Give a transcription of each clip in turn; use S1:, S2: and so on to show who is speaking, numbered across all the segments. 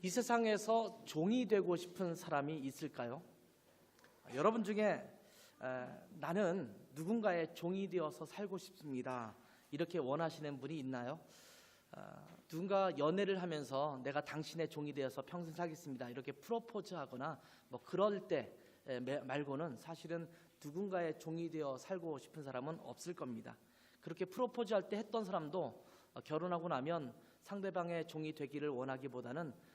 S1: 이 세상에서 종이 되고 싶은 사람이 있을까요? 여러분 중에 나는 누군가의 종이 되어서 살고 싶습니다, 이렇게 원하시는 분이 있나요? 누군가 연애를 하면서 내가 당신의 종이 되어서 평생 살겠습니다, 이렇게 프로포즈하거나 뭐 그럴 때 말고는 사실은 누군가의 종이 되어 살고 싶은 사람은 없을 겁니다. 그렇게 프로포즈할 때 했던 사람도 결혼하고 나면 상대방의 종이 되기를 원하기보다는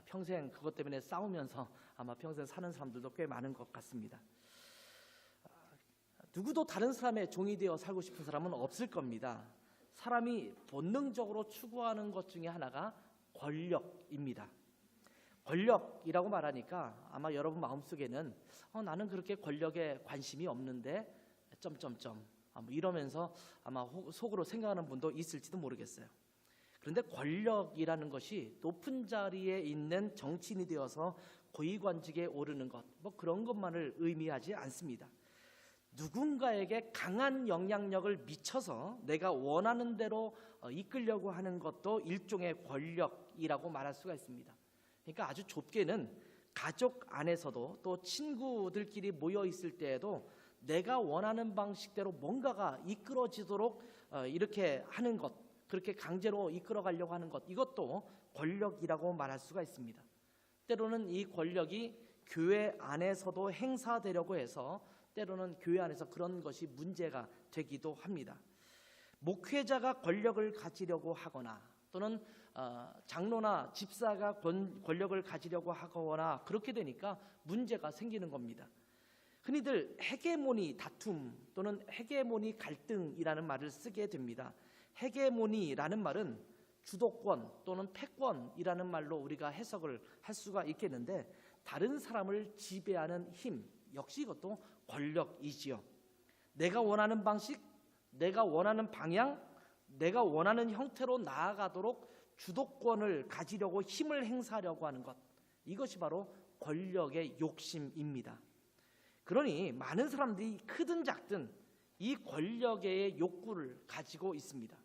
S1: 평생 그것 때문에 싸우면서 아마 평생 사는 사람들도 꽤 많은 것 같습니다. 누구도 다른 사람의 종이 되어 살고 싶은 사람은 없을 겁니다. 사람이 본능적으로 추구하는 것 중에 하나가 권력입니다. 권력이라고 말하니까 아마 여러분 마음속에는 나는 그렇게 권력에 관심이 없는데 점점점 이러면서 아마 속으로 생각하는 분도 있을지도 모르겠어요. 그런데 권력이라는 것이 높은 자리에 있는 정치인이 되어서 고위관직에 오르는 것, 뭐 그런 것만을 의미하지 않습니다. 누군가에게 강한 영향력을 미쳐서 내가 원하는 대로 이끌려고 하는 것도 일종의 권력이라고 말할 수가 있습니다. 그러니까 아주 좁게는 가족 안에서도 또 친구들끼리 모여 있을 때에도 내가 원하는 방식대로 뭔가가 이끌어지도록 이렇게 하는 것, 그렇게 강제로 이끌어 가려고 하는 것, 이것도 권력이라고 말할 수가 있습니다. 때로는 이 권력이 교회 안에서도 행사되려고 해서 때로는 교회 안에서 그런 것이 문제가 되기도 합니다. 목회자가 권력을 가지려고 하거나 또는 장로나 집사가 권력을 가지려고 하거나 그렇게 되니까 문제가 생기는 겁니다. 흔히들 헤게모니 다툼 또는 헤게모니 갈등이라는 말을 쓰게 됩니다. 헤게모니라는 말은 주도권 또는 패권이라는 말로 우리가 해석을 할 수가 있겠는데, 다른 사람을 지배하는 힘, 역시 이것도 권력이지요. 내가 원하는 방식, 내가 원하는 방향, 내가 원하는 형태로 나아가도록 주도권을 가지려고 힘을 행사하려고 하는 것, 이것이 바로 권력의 욕심입니다. 그러니 많은 사람들이 크든 작든 이 권력의 욕구를 가지고 있습니다.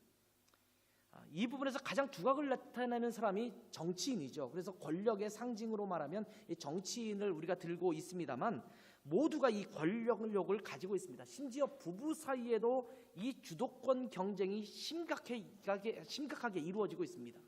S1: 이 부분에서 가장 두각을 나타내는 사람이 정치인이죠. 그래서 권력의 상징으로 말하면 이 정치인을 우리가 들고 있습니다만, 모두가 이 권력욕을 가지고 있습니다. 심지어 부부 사이에도 이 주도권 경쟁이 심각하게 이루어지고 있습니다.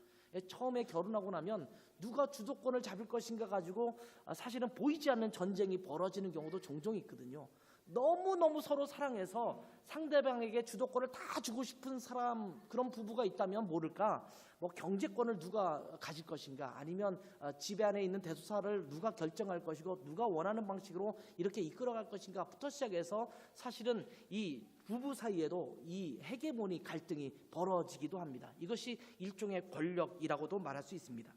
S1: 처음에 결혼하고 나면 누가 주도권을 잡을 것인가 가지고 사실은 보이지 않는 전쟁이 벌어지는 경우도 종종 있거든요. 너무너무 서로 사랑해서 상대방에게 주도권을 다 주고 싶은 사람, 그런 부부가 있다면 모를까, 뭐 경제권을 누가 가질 것인가, 아니면 집 안에 있는 대소사를 누가 결정할 것이고 누가 원하는 방식으로 이렇게 이끌어갈 것인가부터 시작해서 사실은 이 부부 사이에도 이 헤게모니 갈등이 벌어지기도 합니다. 이것이 일종의 권력이라고도 말할 수 있습니다.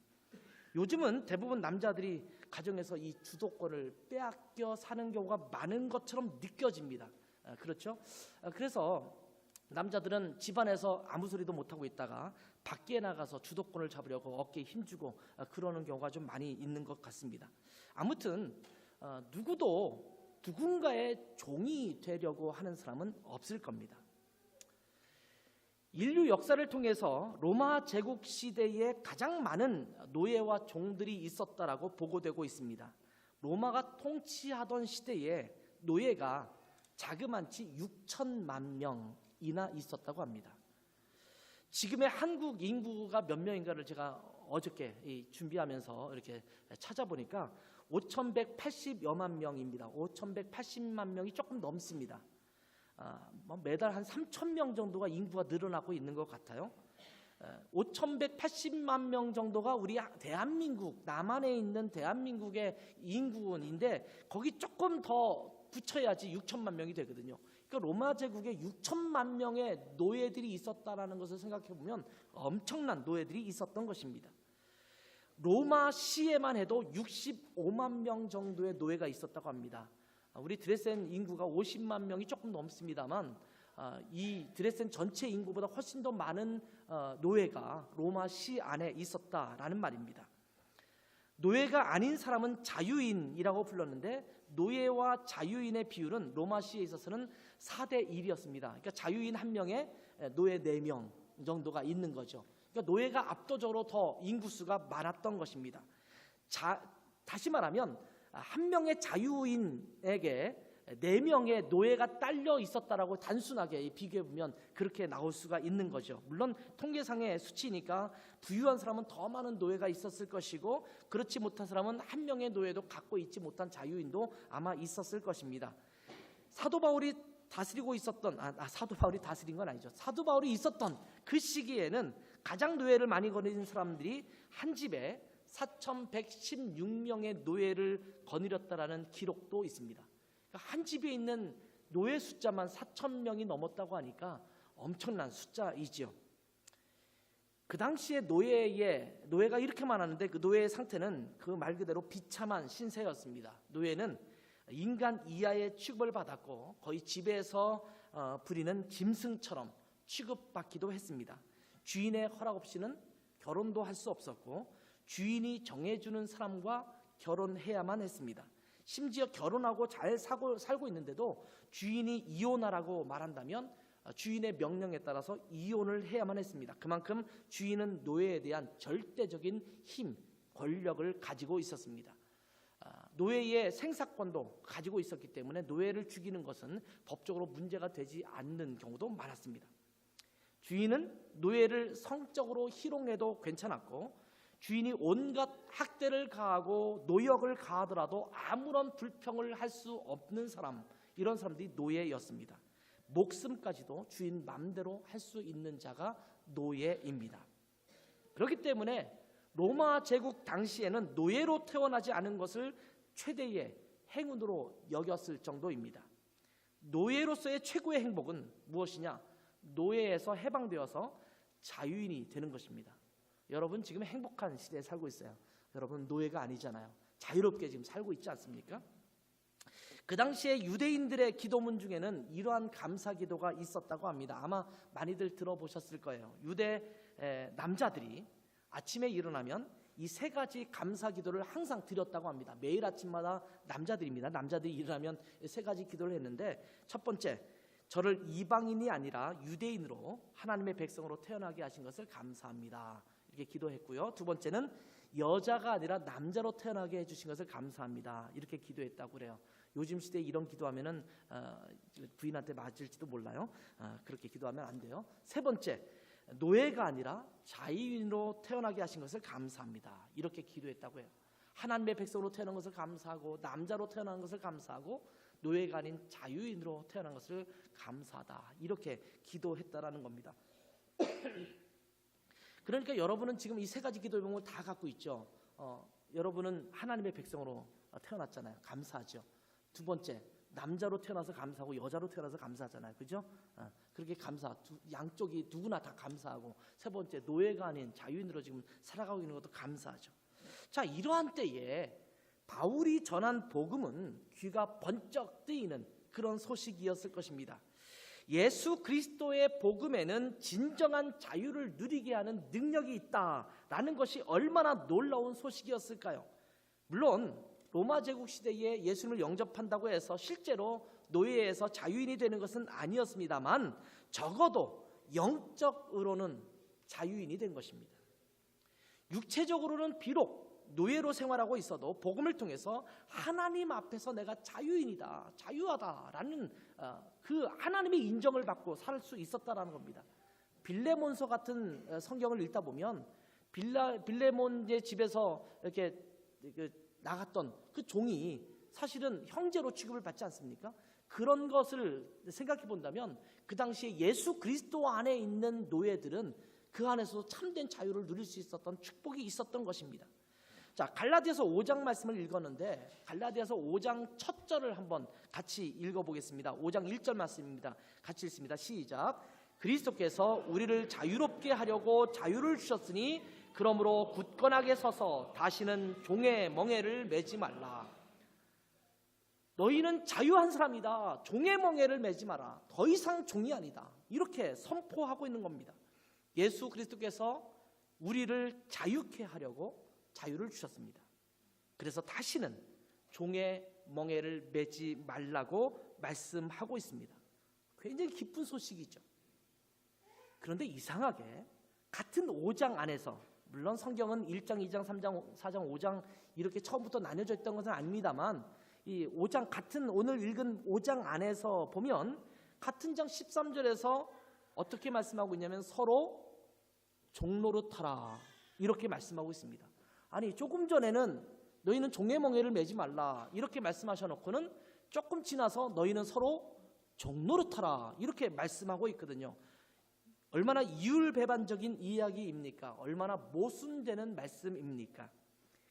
S1: 요즘은 대부분 남자들이 가정에서 이 주도권을 빼앗겨 사는 경우가 많은 것처럼 느껴집니다. 그렇죠? 그래서 남자들은 집안에서 아무 소리도 못하고 있다가 밖에 나가서 주도권을 잡으려고 어깨에 힘주고 그러는 경우가 좀 많이 있는 것 같습니다. 아무튼 누구도 누군가의 종이 되려고 하는 사람은 없을 겁니다. 인류 역사를 통해서 로마 제국 시대에 가장 많은 노예와 종들이 있었다라고 보고되고 있습니다. 로마가 통치하던 시대에 노예가 자그만치 6천만 명이나 있었다고 합니다. 지금의 한국 인구가 몇 명인가를 제가 어저께 준비하면서 이렇게 찾아보니까 5,180여만 명입니다. 5,180만 명이 조금 넘습니다. 매달 한 3,000명 정도가 인구가 늘어나고 있는 것 같아요. 5,180만 명 정도가 우리 대한민국, 남한에 있는 대한민국의 인구인데 거기 조금 더 붙여야지 6천만 명이 되거든요. 그러니까 로마 제국에 6천만 명의 노예들이 있었다는 것을 생각해 보면 엄청난 노예들이 있었던 것입니다. 로마 시에만 해도 65만 명 정도의 노예가 있었다고 합니다. 우리 드레센 인구가 50만 명이 조금 넘습니다만 이 드레센 전체 인구보다 훨씬 더 많은 노예가 로마 시 안에 있었다라는 말입니다. 노예가 아닌 사람은 자유인이라고 불렀는데, 노예와 자유인의 비율은 로마 시에 있어서는 4대 1이었습니다. 그러니까 자유인 1명에 노예 4명 정도가 있는 거죠. 그러니까 노예가 압도적으로 더 인구수가 많았던 것입니다. 다시 말하면 한 명의 자유인에게 4명의 노예가 딸려 있었다라고 단순하게 비교해 보면 그렇게 나올 수가 있는 거죠. 물론 통계상의 수치니까 부유한 사람은 더 많은 노예가 있었을 것이고, 그렇지 못한 사람은 한 명의 노예도 갖고 있지 못한 자유인도 아마 있었을 것입니다. 사도 바울이 다스리고 있었던 사도 바울이 다스린 건 아니죠. 사도 바울이 있었던 그 시기에는 가장 노예를 많이 거느린 사람들이 한 집에 4,116명의 노예를 거느렸다라는 기록도 있습니다. 한 집에 있는 노예 숫자만 4,000명이 넘었다고 하니까 엄청난 숫자이지요. 그 당시에 노예가 이렇게 많았는데 그 노예의 상태는 그 말 그대로 비참한 신세였습니다. 노예는 인간 이하의 취급을 받았고 거의 집에서 부리는 짐승처럼 취급받기도 했습니다. 주인의 허락 없이는 결혼도 할 수 없었고 주인이 정해주는 사람과 결혼해야만 했습니다. 심지어 결혼하고 잘 살고 있는데도 주인이 이혼하라고 말한다면 주인의 명령에 따라서 이혼을 해야만 했습니다. 그만큼 주인은 노예에 대한 절대적인 힘, 권력을 가지고 있었습니다. 노예의 생사권도 가지고 있었기 때문에 노예를 죽이는 것은 법적으로 문제가 되지 않는 경우도 많았습니다. 주인은 노예를 성적으로 희롱해도 괜찮았고 주인이 온갖 학대를 가하고 노역을 가하더라도 아무런 불평을 할 수 없는 사람, 이런 사람들이 노예였습니다. 목숨까지도 주인 마음대로 할 수 있는 자가 노예입니다. 그렇기 때문에 로마 제국 당시에는 노예로 태어나지 않은 것을 최대의 행운으로 여겼을 정도입니다. 노예로서의 최고의 행복은 무엇이냐? 노예에서 해방되어서 자유인이 되는 것입니다. 여러분 지금 행복한 시대에 살고 있어요. 여러분 노예가 아니잖아요. 자유롭게 지금 살고 있지 않습니까? 그 당시에 유대인들의 기도문 중에는 이러한 감사 기도가 있었다고 합니다. 아마 많이들 들어보셨을 거예요. 유대 남자들이 아침에 일어나면 이 3가지 감사 기도를 항상 드렸다고 합니다. 매일 아침마다 남자들이 일어나면 3가지 기도를 했는데, 첫 번째, 저를 이방인이 아니라 유대인으로 하나님의 백성으로 태어나게 하신 것을 감사합니다. 이렇게 기도했고요. 두 번째는 여자가 아니라 남자로 태어나게 해주신 것을 감사합니다. 이렇게 기도했다고 그래요. 요즘 시대에 이런 기도하면은 부인한테 맞을지도 몰라요. 그렇게 기도하면 안 돼요. 세 번째, 노예가 아니라 자유인으로 태어나게 하신 것을 감사합니다. 이렇게 기도했다고 해요. 하나님의 백성으로 태어난 것을 감사하고 남자로 태어난 것을 감사하고 노예가 아닌 자유인으로 태어난 것을 감사하다. 이렇게 기도했다라는 겁니다. 그러니까 여러분은 지금 이 3가지 기도의 명을 다 갖고 있죠. 여러분은 하나님의 백성으로 태어났잖아요. 감사하죠. 두 번째, 남자로 태어나서 감사하고 여자로 태어나서 감사하잖아요. 그죠? 그렇게 양쪽이 누구나 다 감사하고, 세 번째, 노예가 아닌 자유인으로 지금 살아가고 있는 것도 감사하죠. 자, 이러한 때에 바울이 전한 복음은 귀가 번쩍 뜨이는 그런 소식이었을 것입니다. 예수 그리스도의 복음에는 진정한 자유를 누리게 하는 능력이 있다라는 것이 얼마나 놀라운 소식이었을까요? 물론 로마 제국 시대에 예수님을 영접한다고 해서 실제로 노예에서 자유인이 되는 것은 아니었습니다만 적어도 영적으로는 자유인이 된 것입니다. 육체적으로는 비록 노예로 생활하고 있어도 복음을 통해서 하나님 앞에서 내가 자유인이다, 자유하다라는 그 하나님의 인정을 받고 살 수 있었다라는 겁니다. 빌레몬서 같은 성경을 읽다 보면 빌레몬의 집에서 이렇게 나갔던 그 종이 사실은 형제로 취급을 받지 않습니까? 그런 것을 생각해 본다면 그 당시에 예수 그리스도 안에 있는 노예들은 그 안에서 참된 자유를 누릴 수 있었던 축복이 있었던 것입니다. 자, 갈라디아서 5장 말씀을 읽었는데 갈라디아서 5장 첫 절을 한번 같이 읽어보겠습니다. 5장 1절 말씀입니다. 같이 읽습니다. 시작. 그리스도께서 우리를 자유롭게 하려고 자유를 주셨으니 그러므로 굳건하게 서서 다시는 종의 멍에를 매지 말라. 너희는 자유한 사람이다. 종의 멍에를 매지 마라. 더 이상 종이 아니다. 이렇게 선포하고 있는 겁니다. 예수 그리스도께서 우리를 자유케 하려고 자유를 주셨습니다. 그래서 다시는 종의 멍에를 매지 말라고 말씀하고 있습니다. 굉장히 기쁜 소식이죠. 그런데 이상하게 같은 5장 안에서 물론 성경은 1장, 2장, 3장, 4장, 5장 이렇게 처음부터 나뉘어져 있던 것은 아닙니다만 이 5장 같은 오늘 읽은 5장 안에서 보면 같은 장 13절에서 어떻게 말씀하고 있냐면 서로 종노릇하라 이렇게 말씀하고 있습니다. 아니 조금 전에는 너희는 종의 멍에를 매지 말라 이렇게 말씀하셔놓고는 조금 지나서 너희는 서로 종노릇하라 이렇게 말씀하고 있거든요. 얼마나 이율배반적인 이야기입니까? 얼마나 모순되는 말씀입니까?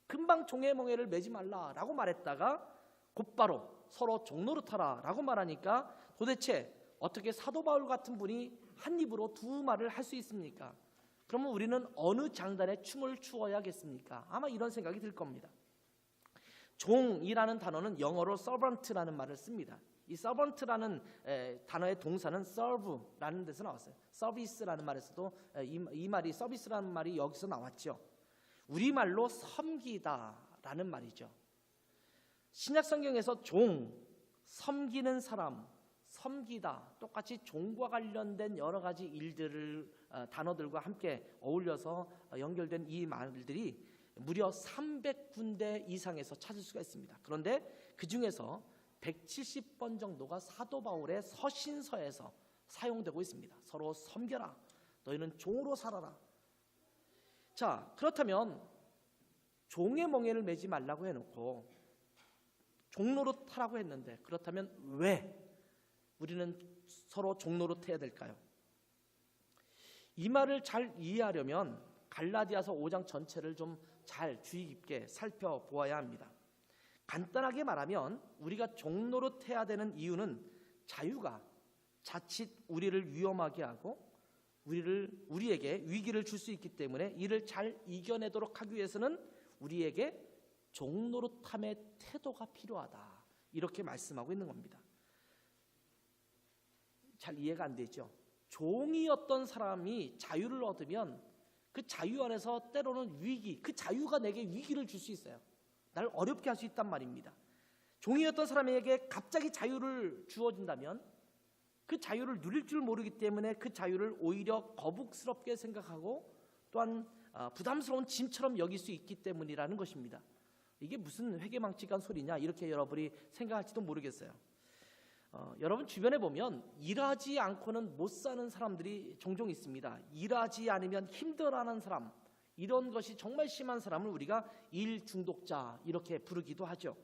S1: 금방 종의 멍에를 매지 말라라고 말했다가 곧바로 서로 종노릇하라라고 말하니까 도대체 어떻게 사도 바울 같은 분이 한 입으로 두 말을 할 수 있습니까? 그러면 우리는 어느 장단에 춤을 추어야겠습니까? 아마 이런 생각이 들 겁니다. 종이라는 단어는 영어로 servant라는 말을 씁니다. 이 servant라는 단어의 동사는 serve라는 데서 나왔어요. service라는 말에서도 이 말이 서비스라는 말이 여기서 나왔죠. 우리말로 섬기다라는 말이죠. 신약 성경에서 종, 섬기는 사람, 섬기다 똑같이 종과 관련된 여러 가지 일들을 단어들과 함께 어울려서 연결된 이 말들이 무려 300군데 이상에서 찾을 수가 있습니다. 그런데 그 중에서 170번 정도가 사도 바울의 서신서에서 사용되고 있습니다. 서로 섬겨라. 너희는 종으로 살아라. 자, 그렇다면 종의 멍에를 매지 말라고 해놓고 종노릇하라고 했는데 그렇다면 왜 우리는 서로 종노릇해야 될까요? 이 말을 잘 이해하려면 갈라디아서 5장 전체를 좀 잘 주의 깊게 살펴보아야 합니다. 간단하게 말하면 우리가 종노릇해야 되는 이유는 자유가 자칫 우리를 위험하게 하고 우리에게 위기를 줄 수 있기 때문에 이를 잘 이겨내도록 하기 위해서는 우리에게 종노릇함의 태도가 필요하다. 이렇게 말씀하고 있는 겁니다. 잘 이해가 안 되죠? 종이었던 사람이 자유를 얻으면 그 자유 안에서 때로는 위기, 그 자유가 내게 위기를 줄 수 있어요. 날 어렵게 할 수 있단 말입니다. 종이었던 사람에게 갑자기 자유를 주어진다면 그 자유를 누릴 줄 모르기 때문에 그 자유를 오히려 거북스럽게 생각하고 또한 부담스러운 짐처럼 여길 수 있기 때문이라는 것입니다. 이게 무슨 회개망측한 소리냐 이렇게 여러분이 생각할지도 모르겠어요. 여러분 주변에 보면 일하지 않고는 못 사는 사람들이 종종 있습니다. 일하지 않으면 힘들어하는 사람, 이런 것이 정말 심한 사람을 우리가 일 중독자 이렇게 부르기도 하죠.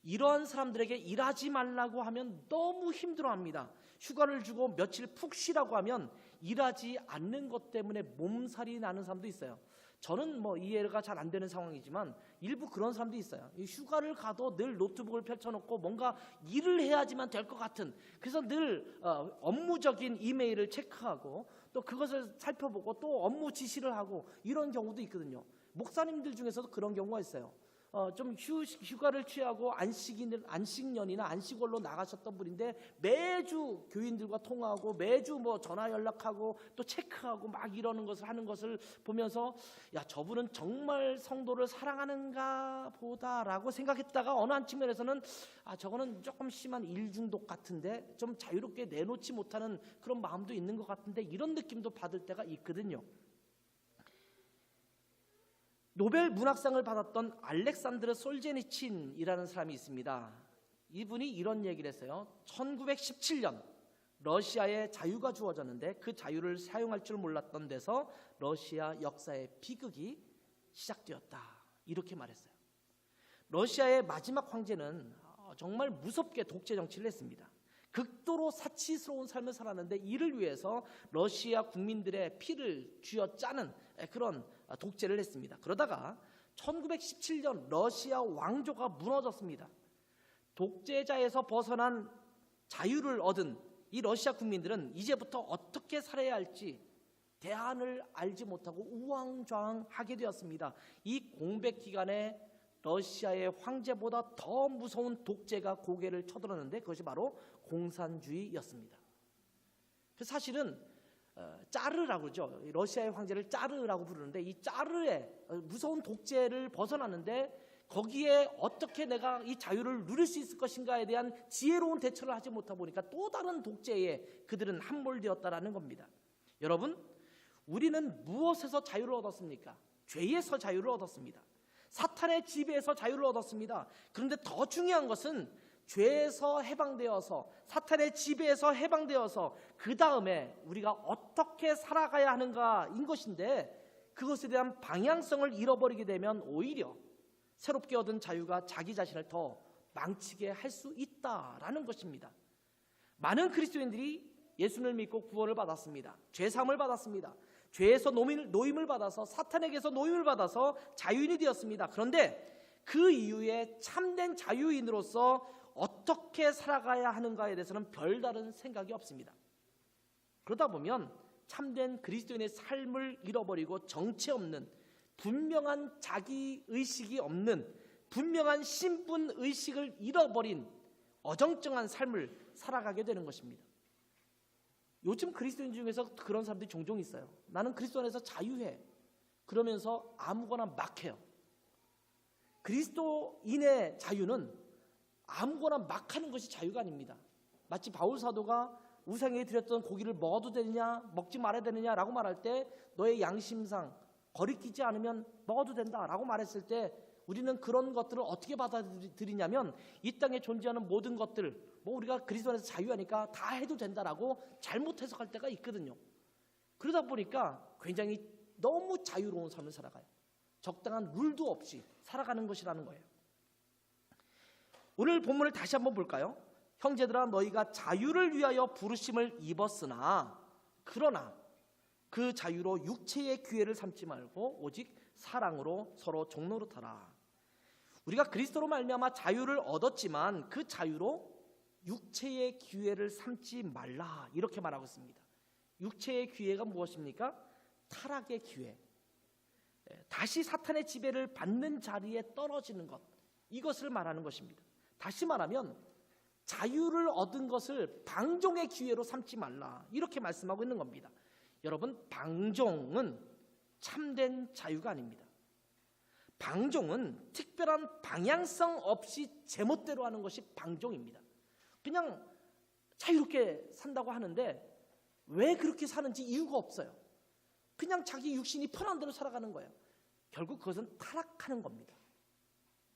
S1: 이러한 사람들에게 일하지 말라고 하면 너무 힘들어합니다. 휴가를 주고 며칠 푹 쉬라고 하면 일하지 않는 것 때문에 몸살이 나는 사람도 있어요. 저는 이해가 잘 안 되는 상황이지만 일부 그런 사람도 있어요. 휴가를 가도 늘 노트북을 펼쳐놓고 뭔가 일을 해야지만 될 것 같은, 그래서 늘 업무적인 이메일을 체크하고 또 그것을 살펴보고 또 업무 지시를 하고 이런 경우도 있거든요. 목사님들 중에서도 그런 경우가 있어요. 좀 휴가를 취하고 안식년이나 안식월로 나가셨던 분인데 매주 교인들과 통화하고 매주 전화 연락하고 또 체크하고 막 이러는 것을 하는 것을 보면서 야, 저분은 정말 성도를 사랑하는가 보다라고 생각했다가 어느 한 측면에서는 저거는 조금 심한 일 중독 같은데 좀 자유롭게 내놓지 못하는 그런 마음도 있는 것 같은데 이런 느낌도 받을 때가 있거든요. 노벨 문학상을 받았던 알렉산드르 솔제니친이라는 사람이 있습니다. 이분이 이런 얘기를 했어요. 1917년 러시아에 자유가 주어졌는데 그 자유를 사용할 줄 몰랐던 데서 러시아 역사의 비극이 시작되었다. 이렇게 말했어요. 러시아의 마지막 황제는 정말 무섭게 독재 정치를 했습니다. 극도로 사치스러운 삶을 살았는데 이를 위해서 러시아 국민들의 피를 쥐어짜는 그런 독재를 했습니다. 그러다가 1917년 러시아 왕조가 무너졌습니다. 독재자에서 벗어난 자유를 얻은 이 러시아 국민들은 이제부터 어떻게 살아야 할지 대안을 알지 못하고 우왕좌왕하게 되었습니다. 이 공백 기간에 러시아의 황제보다 더 무서운 독재가 고개를 쳐들었는데 그것이 바로 공산주의였습니다. 사실은 짜르라고 그러죠. 러시아의 황제를 짜르라고 부르는데 이 짜르의 무서운 독재를 벗어났는데 거기에 어떻게 내가 이 자유를 누릴 수 있을 것인가에 대한 지혜로운 대처를 하지 못하다 보니까 또 다른 독재에 그들은 함몰되었다라는 겁니다. 여러분, 우리는 무엇에서 자유를 얻었습니까? 죄에서 자유를 얻었습니다. 사탄의 지배에서 자유를 얻었습니다. 그런데 더 중요한 것은 죄에서 해방되어서 사탄의 지배에서 해방되어서 그 다음에 우리가 어떻게 살아가야 하는가인 것인데, 그것에 대한 방향성을 잃어버리게 되면 오히려 새롭게 얻은 자유가 자기 자신을 더 망치게 할 수 있다라는 것입니다. 많은 그리스도인들이 예수를 믿고 구원을 받았습니다. 죄사함을 받았습니다. 죄에서 노임을 받아서 사탄에게서 노임을 받아서 자유인이 되었습니다. 그런데 그 이후에 참된 자유인으로서 어떻게 살아가야 하는가에 대해서는 별다른 생각이 없습니다. 그러다 보면 참된 그리스도인의 삶을 잃어버리고 정체 없는, 분명한 자기의식이 없는, 분명한 신분의식을 잃어버린 어정쩡한 삶을 살아가게 되는 것입니다. 요즘 그리스도인 중에서 그런 사람들이 종종 있어요. 나는 그리스도 안에서 자유해. 그러면서 아무거나 막 해요. 그리스도인의 자유는 아무거나 막 하는 것이 자유가 아닙니다. 마치 바울 사도가 우상에게 드렸던 고기를 먹어도 되느냐 먹지 말아야 되느냐라고 말할 때 너의 양심상 거리끼지 않으면 먹어도 된다라고 말했을 때 우리는 그런 것들을 어떻게 받아들이냐면 이 땅에 존재하는 모든 것들, 우리가 그리스도 안에서 자유하니까 다 해도 된다라고 잘못 해석할 때가 있거든요. 그러다 보니까 굉장히 너무 자유로운 삶을 살아가요. 적당한 룰도 없이 살아가는 것이라는 거예요. 오늘 본문을 다시 한번 볼까요? 형제들아, 너희가 자유를 위하여 부르심을 입었으나 그러나 그 자유로 육체의 기회를 삼지 말고 오직 사랑으로 서로 종노릇하라. 우리가 그리스도로 말미암아 자유를 얻었지만 그 자유로 육체의 기회를 삼지 말라, 이렇게 말하고 있습니다. 육체의 기회가 무엇입니까? 타락의 기회, 다시 사탄의 지배를 받는 자리에 떨어지는 것, 이것을 말하는 것입니다. 다시 말하면 자유를 얻은 것을 방종의 기회로 삼지 말라, 이렇게 말씀하고 있는 겁니다. 여러분, 방종은 참된 자유가 아닙니다. 방종은 특별한 방향성 없이 제멋대로 하는 것이 방종입니다. 그냥 자유롭게 산다고 하는데 왜 그렇게 사는지 이유가 없어요. 그냥 자기 육신이 편한 대로 살아가는 거예요. 결국 그것은 타락하는 겁니다.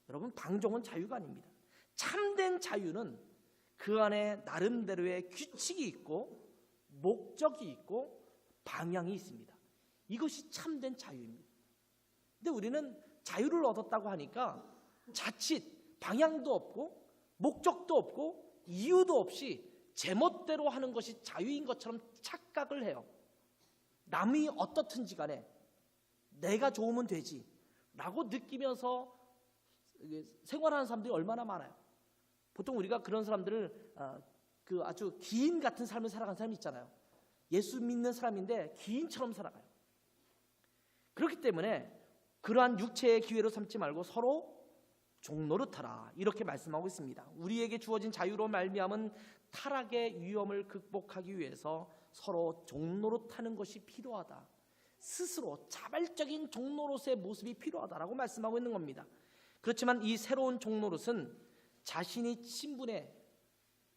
S1: 여러분, 방종은 자유가 아닙니다. 참된 자유는 그 안에 나름대로의 규칙이 있고 목적이 있고 방향이 있습니다. 이것이 참된 자유입니다. 근데 우리는 자유를 얻었다고 하니까 자칫 방향도 없고 목적도 없고 이유도 없이 제멋대로 하는 것이 자유인 것처럼 착각을 해요. 남이 어떻든지 간에 내가 좋으면 되지 라고 느끼면서 생활하는 사람들이 얼마나 많아요. 보통 우리가 그런 사람들을 아주 기인 같은 삶을 살아가는 사람이 있잖아요. 예수 믿는 사람인데 기인처럼 살아가요. 그렇기 때문에 그러한 육체의 기회로 삼지 말고 서로 종노릇하라, 이렇게 말씀하고 있습니다. 우리에게 주어진 자유로 말미암은 타락의 위험을 극복하기 위해서 서로 종노릇하는 것이 필요하다. 스스로 자발적인 종노릇의 모습이 필요하다라고 말씀하고 있는 겁니다. 그렇지만 이 새로운 종노릇은 자신이 신분의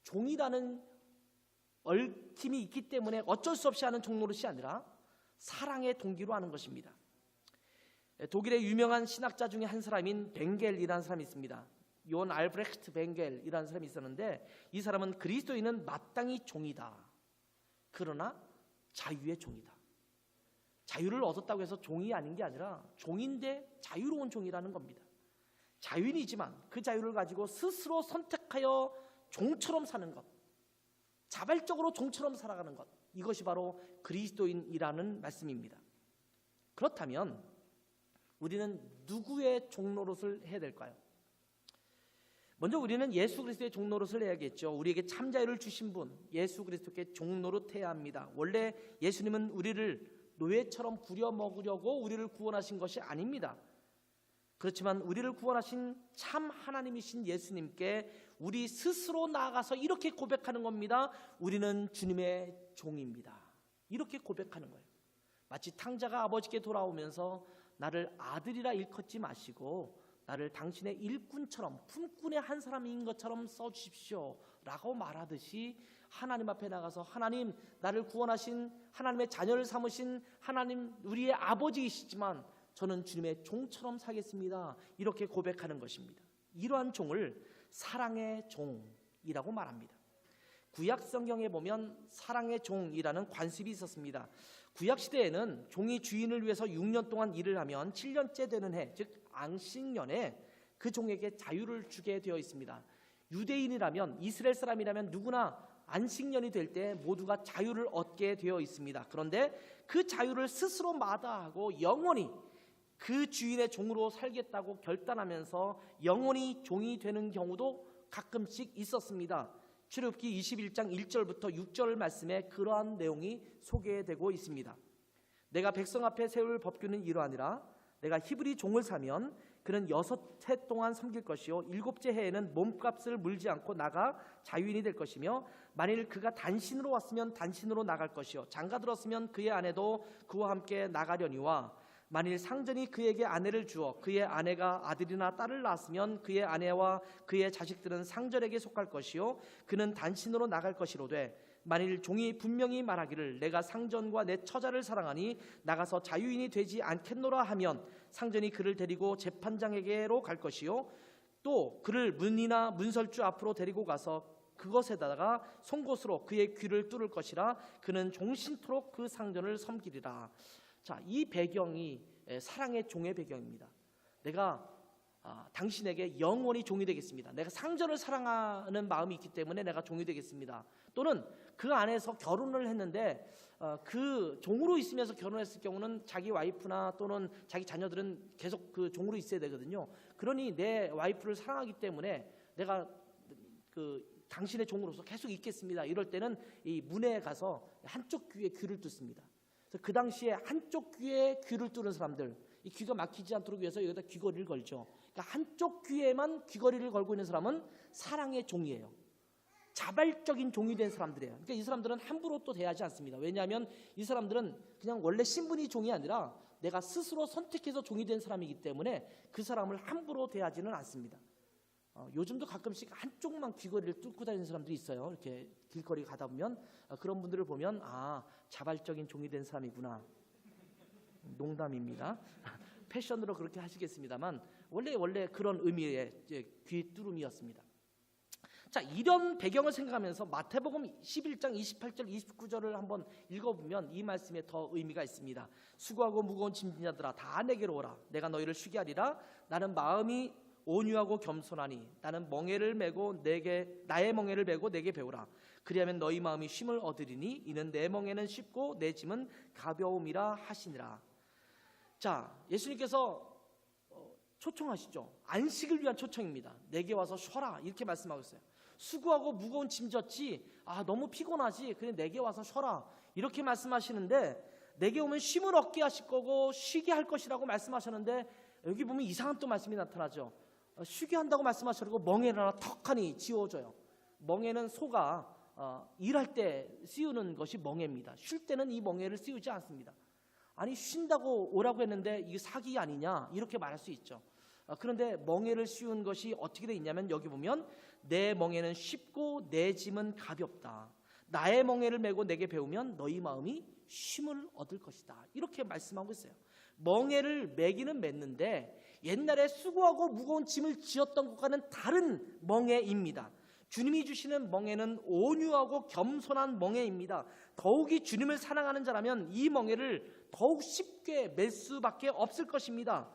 S1: 종이라는 얽힘이 있기 때문에 어쩔 수 없이 하는 종노릇이 아니라 사랑의 동기로 하는 것입니다. 독일의 유명한 신학자 중에 한 사람인 벵겔이라는 사람이 있습니다. 요한 알브레히트 벵겔이라는 사람이 있었는데 이 사람은 그리스도인은 마땅히 종이다. 그러나 자유의 종이다. 자유를 얻었다고 해서 종이 아닌 게 아니라 종인데 자유로운 종이라는 겁니다. 자유인이지만 그 자유를 가지고 스스로 선택하여 종처럼 사는 것, 자발적으로 종처럼 살아가는 것, 이것이 바로 그리스도인이라는 말씀입니다. 그렇다면 우리는 누구의 종노릇을 해야 될까요? 먼저 우리는 예수 그리스도의 종노릇을 해야겠죠. 우리에게 참 자유를 주신 분 예수 그리스도께 종노릇해야 합니다. 원래 예수님은 우리를 노예처럼 부려먹으려고 우리를 구원하신 것이 아닙니다. 그렇지만 우리를 구원하신 참 하나님이신 예수님께 우리 스스로 나아가서 이렇게 고백하는 겁니다. 우리는 주님의 종입니다. 이렇게 고백하는 거예요. 마치 탕자가 아버지께 돌아오면서 나를 아들이라 일컫지 마시고 나를 당신의 일꾼처럼 품꾼의 한 사람인 것처럼 써주십시오 라고 말하듯이 하나님 앞에 나가서 하나님, 나를 구원하신 하나님의 자녀를 삼으신 하나님, 우리의 아버지이시지만 저는 주님의 종처럼 살겠습니다. 이렇게 고백하는 것입니다. 이러한 종을 사랑의 종이라고 말합니다. 구약 성경에 보면 사랑의 종이라는 관습이 있었습니다. 구약 시대에는 종이 주인을 위해서 6년 동안 일을 하면 7년째 되는 해, 즉 안식년에 그 종에게 자유를 주게 되어 있습니다. 유대인이라면, 이스라엘 사람이라면 누구나 안식년이 될 때 모두가 자유를 얻게 되어 있습니다. 그런데 그 자유를 스스로 마다하고 영원히 그 주인의 종으로 살겠다고 결단하면서 영원히 종이 되는 경우도 가끔씩 있었습니다. 출애굽기 21장 1절부터 6절 말씀에 그러한 내용이 소개되고 있습니다. 내가 백성 앞에 세울 법규는 이러하니라. 내가 히브리 종을 사면 그는 6해 동안 섬길 것이요 7째 해에는 몸값을 물지 않고 나가 자유인이 될 것이며, 만일 그가 단신으로 왔으면 단신으로 나갈 것이요 장가들었으면 그의 아내도 그와 함께 나가려니와, 만일 상전이 그에게 아내를 주어 그의 아내가 아들이나 딸을 낳았으면 그의 아내와 그의 자식들은 상전에게 속할 것이요 그는 단신으로 나갈 것이로되, 만일 종이 분명히 말하기를 내가 상전과 내 처자를 사랑하니 나가서 자유인이 되지 않겠노라 하면 상전이 그를 데리고 재판장에게로 갈 것이요 또 그를 문이나 문설주 앞으로 데리고 가서 그것에다가 송곳으로 그의 귀를 뚫을 것이라. 그는 종신토록 그 상전을 섬기리라. 자, 이 배경이 사랑의 종의 배경입니다. 내가 당신에게 영원히 종이 되겠습니다. 내가 상전을 사랑하는 마음이 있기 때문에 내가 종이 되겠습니다. 또는 그 안에서 결혼을 했는데 그 종으로 있으면서 결혼했을 경우는 자기 와이프나 또는 자기 자녀들은 계속 그 종으로 있어야 되거든요. 그러니 내 와이프를 사랑하기 때문에 내가 그 당신의 종으로서 계속 있겠습니다. 이럴 때는 이 문에 가서 한쪽 귀에 귀를 뚫습니다. 그래서 그 당시에 한쪽 귀에 귀를 뚫은 사람들, 이 귀가 막히지 않도록 위해서 여기다 귀걸이를 걸죠. 그러니까 한쪽 귀에만 귀걸이를 걸고 있는 사람은 사랑의 종이에요. 자발적인 종이 된 사람들이에요. 그러니까 이 사람들은 함부로 또 대하지 않습니다. 왜냐하면 이 사람들은 그냥 원래 신분이 종이 아니라 내가 스스로 선택해서 종이 된 사람이기 때문에 그 사람을 함부로 대하지는 않습니다. 요즘도 가끔씩 한쪽만 귀걸이를 뚫고 다니는 사람들이 있어요. 이렇게 길거리 가다 보면 그런 분들을 보면 자발적인 종이 된 사람이구나. 농담입니다. 패션으로 그렇게 하시겠습니다만 원래 그런 의미의 귀 뚫음이었습니다. 자, 이런 배경을 생각하면서 마태복음 11장 28절 29절을 한번 읽어보면 이 말씀에 더 의미가 있습니다. 수고하고 무거운 짐진 자들아 다 내게로 오라. 내가 너희를 쉬게 하리라. 나는 마음이 온유하고 겸손하니 나는 나의 멍에를 메고 내게 배우라. 그리하면 너희 마음이 쉼을 얻으리니 이는 내 멍에는 쉽고 내 짐은 가벼움이라 하시니라. 자, 예수님께서 초청하시죠. 안식을 위한 초청입니다. 내게 와서 쉬어라 이렇게 말씀하고 있어요. 수고하고 무거운 짐 졌지, 너무 피곤하지, 그래 내게 와서 쉬어라 이렇게 말씀하시는데, 내게 오면 쉼을 얻게 하실 거고 쉬게 할 것이라고 말씀하셨는데, 여기 보면 이상한 또 말씀이 나타나죠. 쉬게 한다고 말씀하시고 멍에를 하나 턱하니 지워줘요. 멍에는 소가 일할 때 씌우는 것이 멍에입니다. 쉴 때는 이 멍에를 씌우지 않습니다. 아니 쉰다고 오라고 했는데 이게 사기 아니냐 이렇게 말할 수 있죠. 그런데 멍에를 씌운 것이 어떻게 돼 있냐면, 여기 보면 내 멍에는 쉽고 내 짐은 가볍다. 나의 멍에를 메고 내게 배우면 너희 마음이 쉼을 얻을 것이다. 이렇게 말씀하고 있어요. 멍에를 메기는 맸는데 옛날에 수고하고 무거운 짐을 지었던 것과는 다른 멍에입니다. 주님이 주시는 멍에는 온유하고 겸손한 멍에입니다. 더욱이 주님을 사랑하는 자라면 이 멍에를 더욱 쉽게 맬 수밖에 없을 것입니다.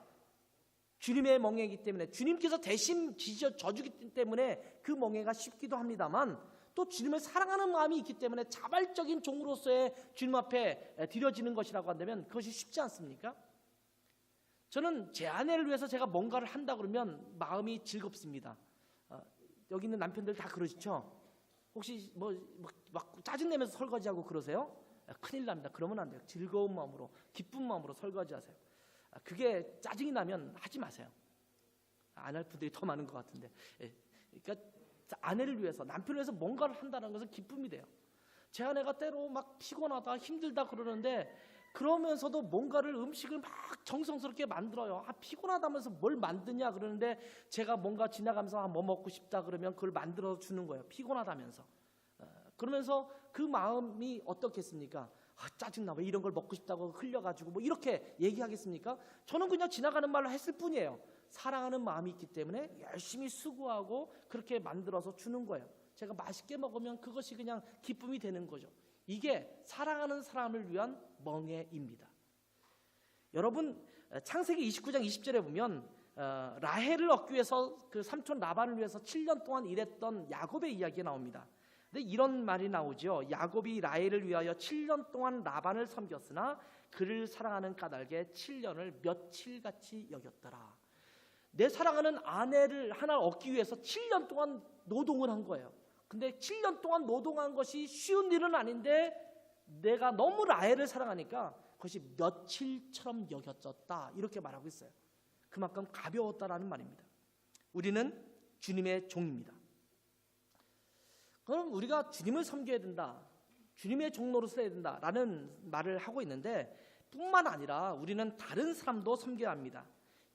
S1: 주님의 멍에이기 때문에, 주님께서 대신 져주기 때문에 그 멍에가 쉽기도 합니다만, 또 주님을 사랑하는 마음이 있기 때문에 자발적인 종으로서의 주님 앞에 드려지는 것이라고 한다면 그것이 쉽지 않습니까? 저는 제 아내를 위해서 제가 뭔가를 한다 그러면 마음이 즐겁습니다. 여기 있는 남편들 다 그러시죠? 혹시 막 짜증내면서 설거지하고 그러세요? 큰일 납니다. 그러면 안 돼요. 즐거운 마음으로, 기쁜 마음으로 설거지하세요. 그게 짜증이 나면 하지 마세요. 안 할 분들이 더 많은 것 같은데. 그러니까 아내를 위해서, 남편을 위해서 뭔가를 한다는 것은 기쁨이 돼요. 제 아내가 때로 막 피곤하다, 힘들다 그러는데, 그러면서도 뭔가를 음식을 막 정성스럽게 만들어요. 피곤하다면서 뭘 만드냐 그러는데, 제가 뭔가 지나가면서 뭐 먹고 싶다 그러면 그걸 만들어 주는 거예요. 피곤하다면서. 그러면서 그 마음이 어떻겠습니까? 짜증나, 왜 이런 걸 먹고 싶다고 흘려가지고 뭐 이렇게 얘기하겠습니까? 저는 그냥 지나가는 말로 했을 뿐이에요. 사랑하는 마음이 있기 때문에 열심히 수고하고 그렇게 만들어서 주는 거예요. 제가 맛있게 먹으면 그것이 그냥 기쁨이 되는 거죠. 이게 사랑하는 사람을 위한 멍에입니다. 여러분, 창세기 29장 20절에 보면 라헬을 얻기 위해서 그 삼촌 라반을 위해서 7년 동안 일했던 야곱의 이야기가 나옵니다. 근데 이런 말이 나오죠. 야곱이 라헬을 위하여 7년 동안 라반을 섬겼으나 그를 사랑하는 까닭에 7년을 며칠같이 여겼더라. 내 사랑하는 아내를 하나 얻기 위해서 7년 동안 노동을 한 거예요. 근데 7년 동안 노동한 것이 쉬운 일은 아닌데 내가 너무 라헬을 사랑하니까 그것이 며칠처럼 여겨졌다, 이렇게 말하고 있어요. 그만큼 가벼웠다라는 말입니다. 우리는 주님의 종입니다. 그럼 우리가 주님을 섬겨야 된다, 주님의 종로로 서야 된다라는 말을 하고 있는데, 뿐만 아니라 우리는 다른 사람도 섬겨야 합니다.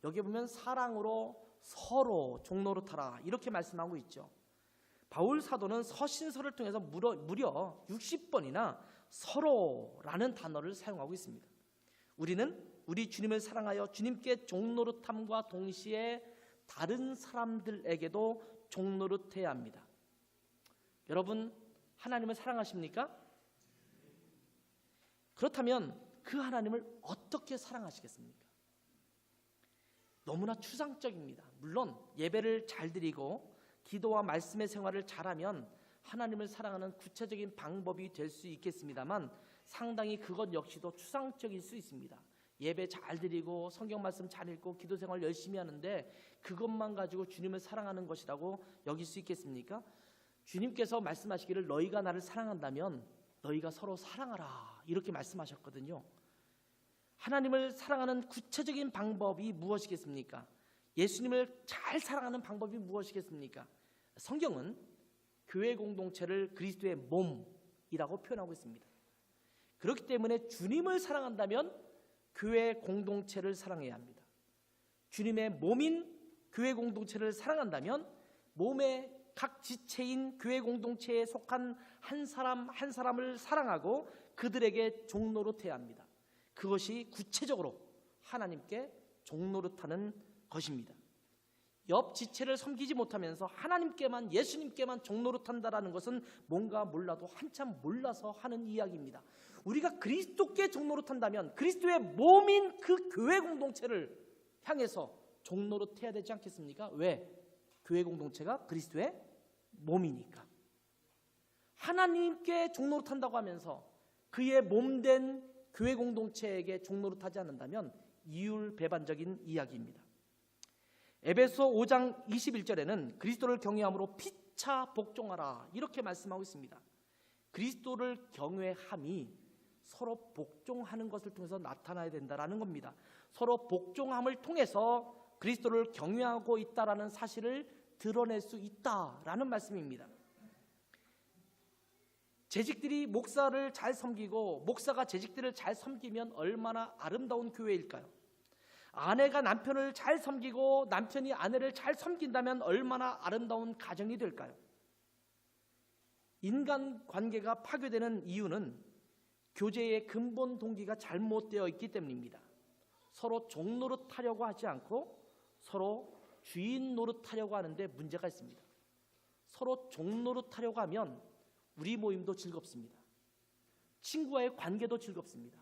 S1: 여기 보면 사랑으로 서로 종로로 타라, 이렇게 말씀하고 있죠. 바울 사도는 서신서를 통해서 무려 60번이나 서로라는 단어를 사용하고 있습니다. 우리는 우리 주님을 사랑하여 주님께 종노릇함과 동시에 다른 사람들에게도 종노릇해야 합니다. 여러분, 하나님을 사랑하십니까? 그렇다면 그 하나님을 어떻게 사랑하시겠습니까? 너무나 추상적입니다. 물론 예배를 잘 드리고 기도와 말씀의 생활을 잘하면 하나님을 사랑하는 구체적인 방법이 될 수 있겠습니다만, 상당히 그것 역시도 추상적일 수 있습니다. 예배 잘 드리고 성경 말씀 잘 읽고 기도 생활 열심히 하는데 그것만 가지고 주님을 사랑하는 것이라고 여길 수 있겠습니까? 주님께서 말씀하시기를 너희가 나를 사랑한다면 너희가 서로 사랑하라, 이렇게 말씀하셨거든요. 하나님을 사랑하는 구체적인 방법이 무엇이겠습니까? 예수님을 잘 사랑하는 방법이 무엇이겠습니까? 성경은 교회 공동체를 그리스도의 몸이라고 표현하고 있습니다. 그렇기 때문에 주님을 사랑한다면 교회 공동체를 사랑해야 합니다. 주님의 몸인 교회 공동체를 사랑한다면 몸의 각 지체인 교회 공동체에 속한 한 사람 한 사람을 사랑하고 그들에게 종노릇해야 합니다. 그것이 구체적으로 하나님께 종노릇하는 것입니다. 옆 지체를 섬기지 못하면서 하나님께만, 예수님께만 종노릇한다라는 것은 뭔가 몰라도 한참 몰라서 하는 이야기입니다. 우리가 그리스도께 종노릇한다면 그리스도의 몸인 그 교회 공동체를 향해서 종노릇해야 되지 않겠습니까? 왜? 교회 공동체가 그리스도의 몸이니까. 하나님께 종노릇한다고 하면서 그의 몸된 교회 공동체에게 종노릇하지 않는다면 이율배반적인 이야기입니다. 에베소 5장 21절에는 그리스도를 경외함으로 피차 복종하라, 이렇게 말씀하고 있습니다. 그리스도를 경외함이 서로 복종하는 것을 통해서 나타나야 된다라는 겁니다. 서로 복종함을 통해서 그리스도를 경외하고 있다라는 사실을 드러낼 수 있다라는 말씀입니다. 재직들이 목사를 잘 섬기고 목사가 재직들을 잘 섬기면 얼마나 아름다운 교회일까요? 아내가 남편을 잘 섬기고 남편이 아내를 잘 섬긴다면 얼마나 아름다운 가정이 될까요? 인간 관계가 파괴되는 이유는 교제의 근본 동기가 잘못되어 있기 때문입니다. 서로 종 노릇하려고 하지 않고 서로 주인 노릇하려고 하는데 문제가 있습니다. 서로 종 노릇하려고 하면 우리 모임도 즐겁습니다. 친구와의 관계도 즐겁습니다.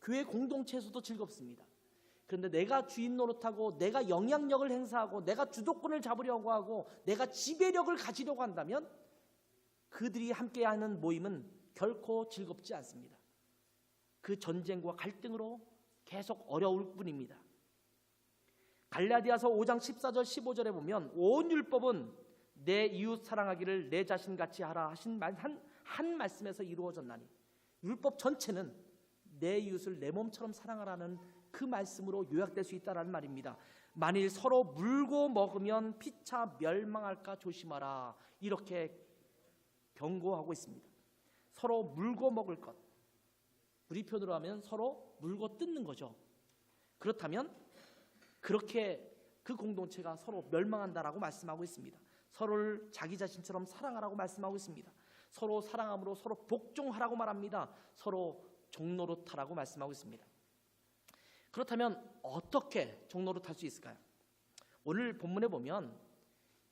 S1: 교회 공동체에서도 즐겁습니다. 그런데 내가 주인 노릇하고 내가 영향력을 행사하고 내가 주도권을 잡으려고 하고 내가 지배력을 가지려고 한다면 그들이 함께하는 모임은 결코 즐겁지 않습니다. 그 전쟁과 갈등으로 계속 어려울 뿐입니다. 갈라디아서 5장 14절 15절에 보면 온 율법은 내 이웃 사랑하기를 내 자신같이 하라 하신 한 말씀에서 이루어졌나니, 율법 전체는 내 이웃을 내 몸처럼 사랑하라는 그 말씀으로 요약될 수 있다는 말입니다. 만일 서로 물고 먹으면 피차 멸망할까 조심하라, 이렇게 경고하고 있습니다. 서로 물고 먹을 것, 우리 표현으로 하면 서로 물고 뜯는 거죠. 그렇다면 그렇게 그 공동체가 서로 멸망한다라고 말씀하고 있습니다. 서로를 자기 자신처럼 사랑하라고 말씀하고 있습니다. 서로 사랑함으로 서로 복종하라고 말합니다. 서로 종노릇하라고 말씀하고 있습니다. 그렇다면 어떻게 종노릇할 수 있을까요? 오늘 본문에 보면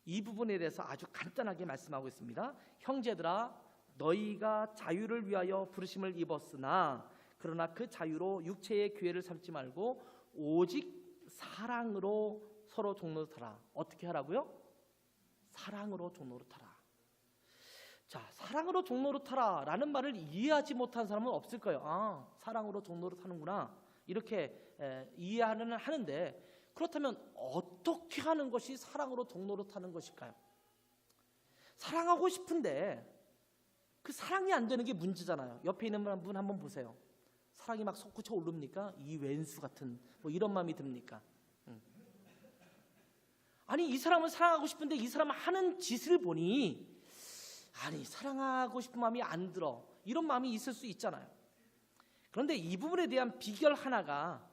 S1: 이 부분에 대해서 아주 간단하게 말씀하고 있습니다. 형제들아, 너희가 자유를 위하여 부르심을 입었으나 그러나 그 자유로 육체의 기회를 삼지 말고 오직 사랑으로 서로 종노릇하라. 어떻게 하라고요? 사랑으로 종노릇하라. 자, 사랑으로 종노릇하라 라는 말을 이해하지 못한 사람은 없을 거예요. 사랑으로 종노릇하는구나 이렇게 이해하는 하는데, 그렇다면 어떻게 하는 것이 사랑으로 종노릇하는 것일까요? 사랑하고 싶은데 그 사랑이 안 되는 게 문제잖아요. 옆에 있는 분 한번 보세요. 사랑이 막 솟구쳐 오릅니까? 이 왼수 같은 뭐 이런 마음이 듭니까? 아니, 이 사람을 사랑하고 싶은데 이 사람 하는 짓을 보니 아니, 사랑하고 싶은 마음이 안 들어, 이런 마음이 있을 수 있잖아요. 그런데 이 부분에 대한 비결 하나가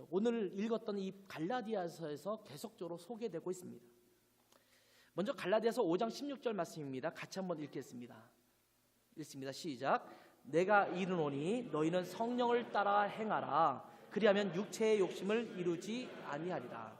S1: 오늘 읽었던 이 갈라디아서에서 계속적으로 소개되고 있습니다. 먼저 갈라디아서 5장 16절 말씀입니다. 같이 한번 읽겠습니다. 읽습니다. 시작. 내가 이르노니 너희는 성령을 따라 행하라. 그리하면 육체의 욕심을 이루지 아니하리라.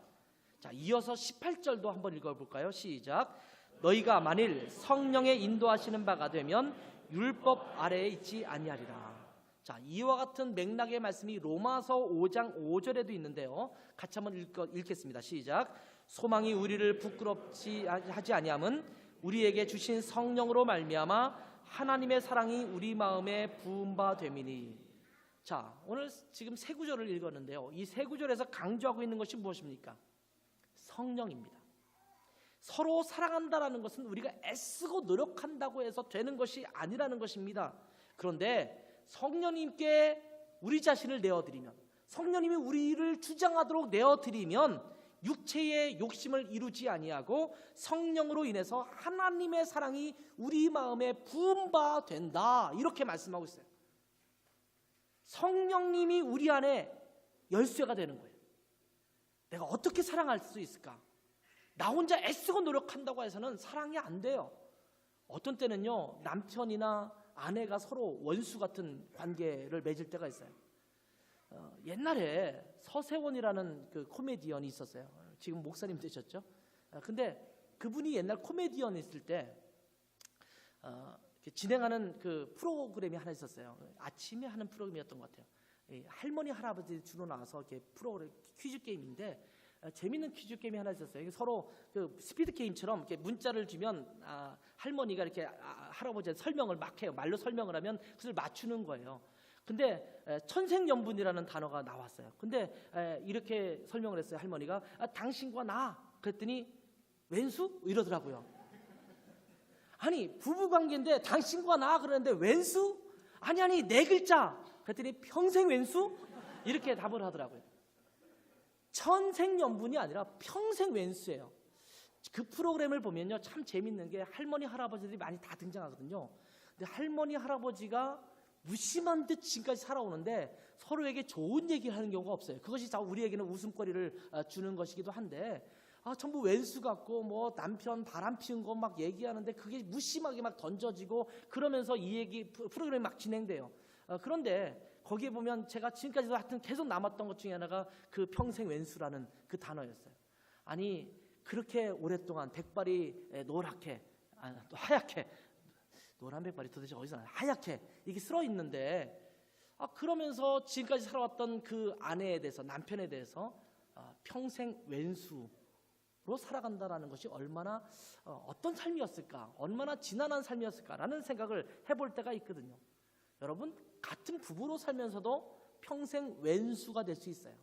S1: 자, 이어서 18절도 한번 읽어볼까요? 시작. 너희가 만일 성령의 인도하시는 바가 되면 율법 아래에 있지 아니하리라. 자, 이와 같은 맥락의 말씀이 로마서 5장 5절에도 있는데요. 같이 한번 읽겠습니다. 시작. 소망이 우리를 부끄럽지 하지 아니함은 우리에게 주신 성령으로 말미암아 하나님의 사랑이 우리 마음에 부은 바 됨이니. 자, 오늘 지금 세 구절을 읽었는데요. 이 세 구절에서 강조하고 있는 것이 무엇입니까? 성령입니다. 서로 사랑한다라는 것은 우리가 애쓰고 노력한다고 해서 되는 것이 아니라는 것입니다. 그런데 성령님께 우리 자신을 내어드리면, 성령님이 우리를 주장하도록 내어드리면 육체의 욕심을 이루지 아니하고 성령으로 인해서 하나님의 사랑이 우리 마음에 부은 바 된다, 이렇게 말씀하고 있어요. 성령님이 우리 안에 열쇠가 되는 거예요. 내가 어떻게 사랑할 수 있을까? 나 혼자 애쓰고 노력한다고 해서는 사랑이 안 돼요. 어떤 때는요, 남편이나 아내가 서로 원수 같은 관계를 맺을 때가 있어요. 옛날에 서세원이라는 그 코미디언이 있었어요. 지금 목사님 되셨죠? 근데 그분이 옛날 코미디언 있을 때 진행하는 그 프로그램이 하나 있었어요. 아침에 하는 프로그램이었던 것 같아요. 할머니 할아버지 주로 나와서 이렇게 프로그램 퀴즈 게임인데, 재밌는 퀴즈 게임이 하나 있었어요. 서로 그 스피드 게임처럼 이렇게 문자를 주면 할머니가 이렇게 할아버지한테 설명을 막 해요. 말로 설명을 하면 그것을 맞추는 거예요. 근데 천생연분이라는 단어가 나왔어요. 근데 이렇게 설명을 했어요. 할머니가 당신과 나, 그랬더니 왼수? 이러더라고요. 아니, 부부관계인데 당신과 나 그러는데 왼수? 아니 네 글자. 그랬더니 평생 왼수? 이렇게 답을 하더라고요. 천생연분이 아니라 평생 왼수예요. 그 프로그램을 보면요, 참 재밌는 게 할머니 할아버지들이 많이 다 등장하거든요. 근데 할머니 할아버지가 무심한 듯 지금까지 살아오는데 서로에게 좋은 얘기를 하는 경우가 없어요. 그것이 다 우리에게는 웃음거리를 주는 것이기도 한데, 전부 왼수 같고 뭐 남편 바람 피운 거 막 얘기하는데 그게 무심하게 막 던져지고 그러면서 이 얘기 프로그램이 막 진행돼요. 그런데 거기에 보면 제가 지금까지도 하여튼 계속 남았던 것 중에 하나가 그 평생 왼수라는 그 단어였어요. 아니, 그렇게 오랫동안 백발이 노랗게, 또 하얗게, 노란 백발이 도대체 어디서 나요? 하얗게 이게 쓸어 있는데, 그러면서 지금까지 살아왔던 그 아내에 대해서, 남편에 대해서 평생 왼수로 살아간다라는 것이 얼마나 어떤 삶이었을까, 얼마나 지난한 삶이었을까라는 생각을 해볼 때가 있거든요. 여러분, 같은 부부로 살면서도 평생 왼수가 될 수 있어요.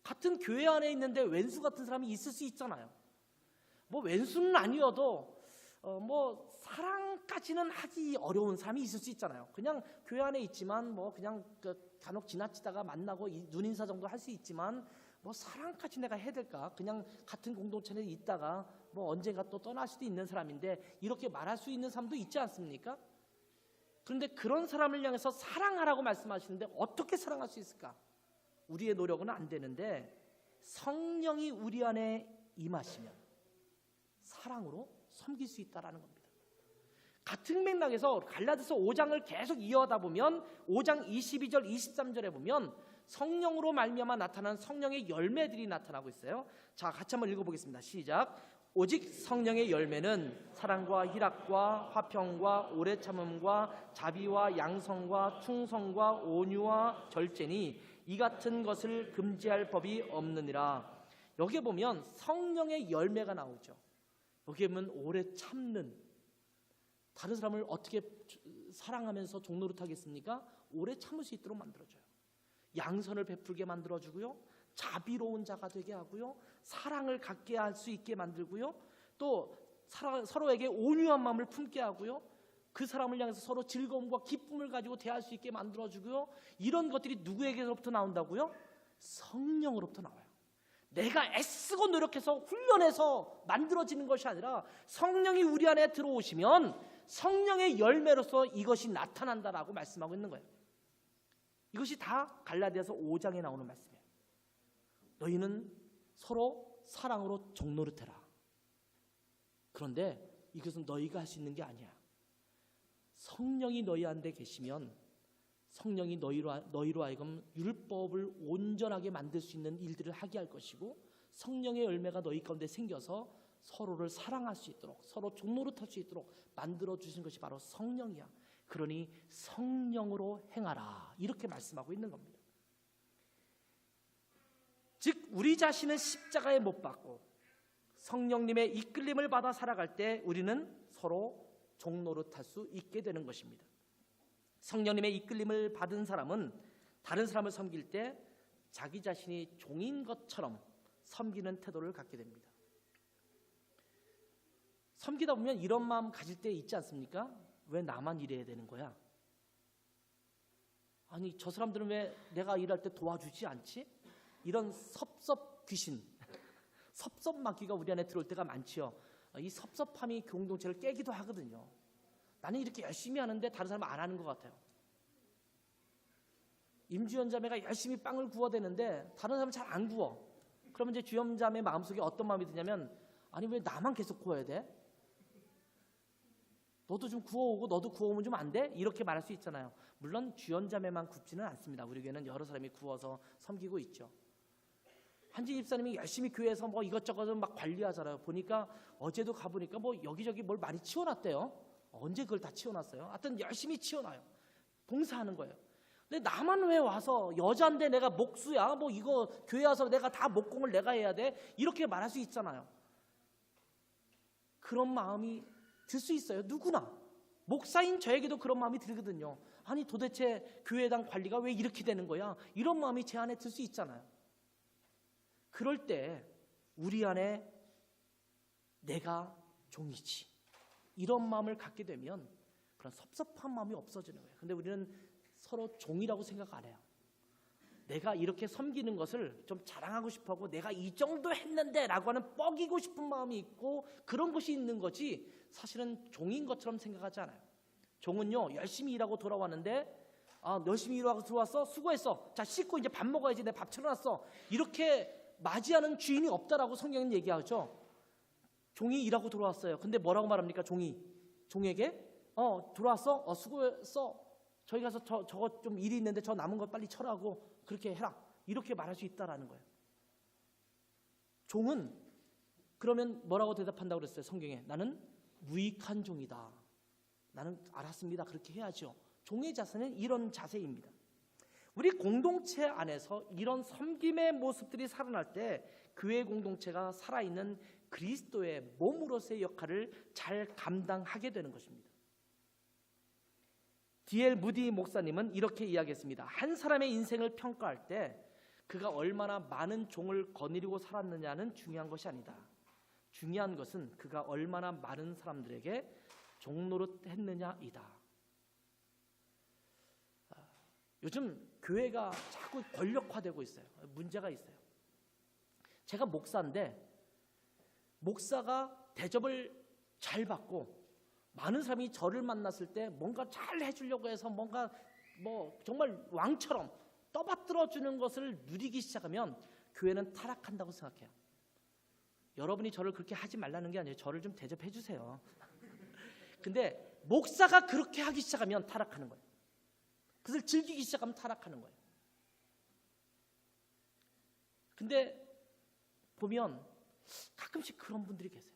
S1: 같은 교회 안에 있는데 왼수 같은 사람이 있을 수 있잖아요. 뭐 왼수는 아니어도 뭐 사랑까지는 하기 어려운 사람이 있을 수 있잖아요. 그냥 교회 안에 있지만 뭐 그냥 간혹 지나치다가 만나고 눈인사 정도 할 수 있지만 뭐 사랑까지 내가 해야 될까? 그냥 같은 공동체에 있다가 뭐 언젠가 또 떠날 수도 있는 사람인데 이렇게 말할 수 있는 사람도 있지 않습니까? 그런데 그런 사람을 향해서 사랑하라고 말씀하시는데 어떻게 사랑할 수 있을까? 우리의 노력은 안 되는데 성령이 우리 안에 임하시면 사랑으로 섬길 수 있다라는 겁니다. 같은 맥락에서 갈라디아서 5장을 계속 이어가다 보면 5장 22절 23절에 보면 성령으로 말미암아 나타나는 성령의 열매들이 나타나고 있어요. 자, 같이 한번 읽어보겠습니다. 시작. 오직 성령의 열매는 사랑과 희락과 화평과 오래 참음과 자비와 양성과 충성과 온유와 절제니 이 같은 것을 금지할 법이 없느니라. 여기에 보면 성령의 열매가 나오죠. 여기에 보면 오래 참는, 다른 사람을 어떻게 사랑하면서 종노릇하겠습니까? 오래 참을 수 있도록 만들어줘요. 양선을 베풀게 만들어주고요, 자비로운 자가 되게 하고요, 사랑을 갖게 할 수 있게 만들고요, 또 서로에게 온유한 마음을 품게 하고요, 그 사람을 향해서 서로 즐거움과 기쁨을 가지고 대할 수 있게 만들어주고요. 이런 것들이 누구에게로부터 나온다고요? 성령으로부터 나와요. 내가 애쓰고 노력해서 훈련해서 만들어지는 것이 아니라 성령이 우리 안에 들어오시면 성령의 열매로서 이것이 나타난다라고 말씀하고 있는 거예요. 이것이 다 갈라디아서 5장에 나오는 말씀이에요. 너희는 서로 사랑으로 종노릇해라. 그런데 이것은 너희가 할 수 있는 게 아니야. 성령이 너희 안에 계시면 성령이 너희로 하여금 율법을 온전하게 만들 수 있는 일들을 하게 할 것이고, 성령의 열매가 너희 가운데 생겨서 서로를 사랑할 수 있도록, 서로 종노릇할 수 있도록 만들어 주신 것이 바로 성령이야. 그러니 성령으로 행하라, 이렇게 말씀하고 있는 겁니다. 즉 우리 자신은 십자가에 못 박고 성령님의 이끌림을 받아 살아갈 때 우리는 서로 종노릇할 수 있게 되는 것입니다. 성령님의 이끌림을 받은 사람은 다른 사람을 섬길 때 자기 자신이 종인 것처럼 섬기는 태도를 갖게 됩니다. 섬기다 보면 이런 마음 가질 때 있지 않습니까? 왜 나만 일해야 되는 거야? 아니, 저 사람들은 왜 내가 일할 때 도와주지 않지? 이런 섭섭 귀신, 섭섭 마귀가 우리 안에 들어올 때가 많지요. 이 섭섭함이 공동체를 깨기도 하거든요. 나는 이렇게 열심히 하는데 다른 사람은 안 하는 것 같아요. 임주연 자매가 열심히 빵을 구워대는데 다른 사람은 잘 안 구워. 그러면 이제 주연 자매 마음속에 어떤 마음이 드냐면, 아니 왜 나만 계속 구워야 돼? 너도 좀 구워오고 너도 구워오면 좀 안 돼? 이렇게 말할 수 있잖아요. 물론 주연 자매만 굽지는 않습니다. 우리 교회는 여러 사람이 구워서 섬기고 있죠. 한진 집사님이 열심히 교회에서 뭐 이것저것 막 관리하잖아요. 보니까 어제도 가보니까 뭐 여기저기 뭘 많이 치워놨대요. 언제 그걸 다 치워놨어요? 하여튼 열심히 치워놔요. 봉사하는 거예요. 근데 나만 왜 와서, 여자인데 내가 목수야, 뭐 이거 교회 와서 내가 다 목공을 내가 해야 돼? 이렇게 말할 수 있잖아요. 그런 마음이 들 수 있어요. 누구나. 목사인 저에게도 그런 마음이 들거든요. 아니 도대체 교회당 관리가 왜 이렇게 되는 거야? 이런 마음이 제 안에 들 수 있잖아요. 그럴 때 우리 안에 내가 종이지, 이런 마음을 갖게 되면 그런 섭섭한 마음이 없어지는 거예요. 근데 우리는 서로 종이라고 생각 안 해요. 내가 이렇게 섬기는 것을 좀 자랑하고 싶어하고 내가 이 정도 했는데 라고 하는 뻐기고 싶은 마음이 있고 그런 것이 있는 거지, 사실은 종인 것처럼 생각하지 않아요. 종은요, 열심히 일하고 돌아왔는데, 아, 열심히 일하고 들어왔어? 수고했어. 자, 씻고 이제 밥 먹어야지. 내 밥 차려놨어. 이렇게 맞이하는 주인이 없다라고 성경은 얘기하죠. 종이 일하고 들어왔어요. 근데 뭐라고 말합니까? 종에게 들어왔어? 수고했어. 저희 가서 저거 좀 일이 있는데 저 남은 거 빨리 처라고 그렇게 해라. 이렇게 말할 수 있다라는 거예요. 종은 그러면 뭐라고 대답한다고 그랬어요? 성경에 나는 무익한 종이다. 나는 알았습니다. 그렇게 해야죠. 종의 자세는 이런 자세입니다. 우리 공동체 안에서 이런 섬김의 모습들이 살아날 때 교회 공동체가 살아있는 그리스도의 몸으로서의 역할을 잘 감당하게 되는 것입니다. D.L. 무디 목사님은 이렇게 이야기했습니다. 한 사람의 인생을 평가할 때 그가 얼마나 많은 종을 거느리고 살았느냐는 중요한 것이 아니다. 중요한 것은 그가 얼마나 많은 사람들에게 종노릇했느냐이다. 요즘 교회가 자꾸 권력화되고 있어요. 문제가 있어요. 제가 목사인데 목사가 대접을 잘 받고 많은 사람이 저를 만났을 때 뭔가 잘 해주려고 해서 뭔가 뭐 정말 왕처럼 떠받들어 주는 것을 누리기 시작하면 교회는 타락한다고 생각해요. 여러분이 저를 그렇게 하지 말라는 게 아니에요. 저를 좀 대접해 주세요. 근데 목사가 그렇게 하기 시작하면 타락하는 거예요. 그것을 즐기기 시작하면 타락하는 거예요. 근데 보면 가끔씩 그런 분들이 계세요.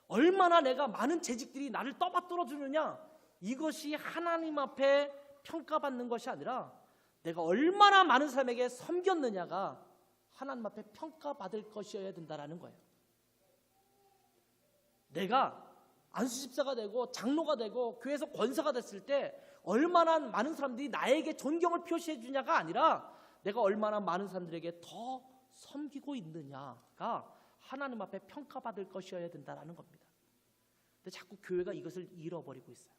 S1: 얼마나 내가 많은 재직들이 나를 떠받들어 주느냐, 이것이 하나님 앞에 평가받는 것이 아니라 내가 얼마나 많은 사람에게 섬겼느냐가 하나님 앞에 평가받을 것이어야 된다라는 거예요. 내가 안수집사가 되고 장로가 되고 교회에서 권사가 됐을 때 얼마나 많은 사람들이 나에게 존경을 표시해 주냐가 아니라 내가 얼마나 많은 사람들에게 더 섬기고 있느냐가 하나님 앞에 평가받을 것이어야 된다라는 겁니다. 근데 자꾸 교회가 이것을 잃어버리고 있어요.